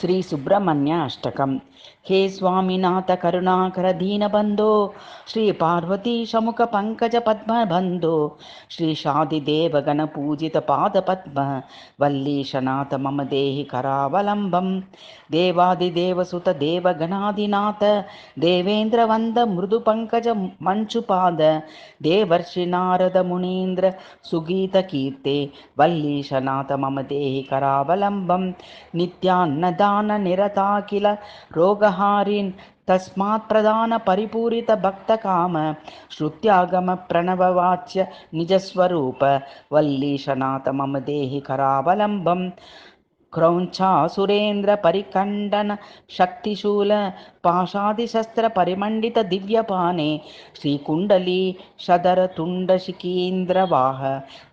శ్రీ సుబ్రహ్మణ్య అష్టకం. హే స్వామినాథ కరుణాకర దీనబంధో, శ్రీ పార్వతీ షముఖ పంకజ పద్మబంధో, శ్రీ షాదిదేవగణ పూజిత పాదపద్మ వల్లీశనాథ మమ దేహి కరావలంబం. దేవాదిదేవసుత దేవగణాదినాథ దేవేంద్రవంద మృదు పంకజ మంచుపాద, దేవర్షి నారద మునీంద్ర సుగీత కీర్తే వల్లీశనాథ మమ దేహి కరావలంబం. నిత్యాన్నదాన నిరతాకిల రోగహారిన్ తస్మాత్ ప్రధాన పరిపూరిత భక్త కామ శృత్యాగమ ప్రణవవాచ్య నిజస్వరూప వల్లీశనాథ మమ దేహి కరావలంబం. క్రౌంఛాసురేంద్ర పరిఖండన శక్తిశూల పాశాదిశస్త్ర పరిమండిత దివ్యపానే శ్రీకుండలీ షదర తుండశిఖీంద్రవాహ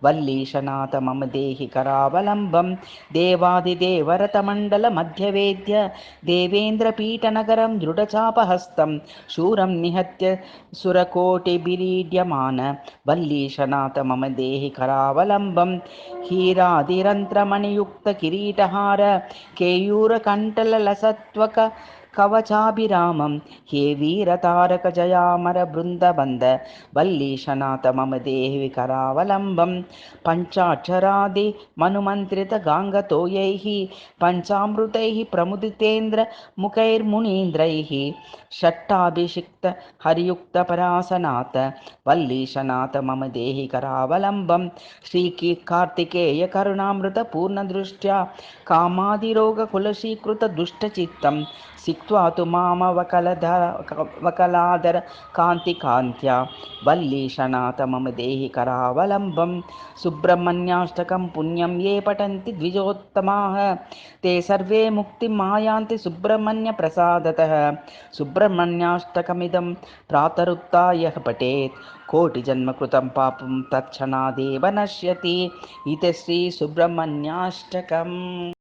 వల్లీశనాథ మమ దేహి కరావలంబం. దేవాదిదేవరతమండల మధ్యవేద్య దేవేంద్రపీఠనగరం దృఢచాపహస్తం శూరం నిహత్య సురకోటిభిరీడ్యమాన వల్లీశనాథ మమ దేహి కరావలంబం. హీరాదిరంత్రమణియుక్త కిరీటహార కేయూరకంఠల లసత్వక కవచాభిరామం హే వీరతారక జయామర బృందబంద వల్లీశనాథ మమ దేహి కరావలంబం. పంచాక్షరాది మనుమంత్రిత గాంగతోయైః పంచామృతైః ప్రముదితేంద్ర ముఖైర్మునీంద్రైః షట్టాభిషిక్త హరియుక్త పరాసనాథ వల్లీశనాథ మమ దేహి కరావలంబం. శ్రీ కార్తికేయ కరుణామృత పూర్ణదృష్ట్యా కామాదిరోగ కులశీకృత దుష్టచిత్తం సిక్త్వా తు మామ వకలాదర కాంతి కాంత్యా వల్లీశనాథ మమ దేహి కరావలంబం. సుబ్రహ్మణ్యాష్టకం పుణ్యం ఏ పఠంతి ద్విజోత్తమాః తే సర్వే ముక్తిం ఆయాంతి సుబ్రహ్మణ్య ప్రసాదతః. సుబ్రహ్మణ్యాష్టకమిదం ప్రాతరుత్థాయ పఠేత్ కోటిజన్మకృతం పాపం తత్క్షణాదేవ నశ్యతి. ఇది శ్రీ సుబ్రహ్మణ్యాష్టకం.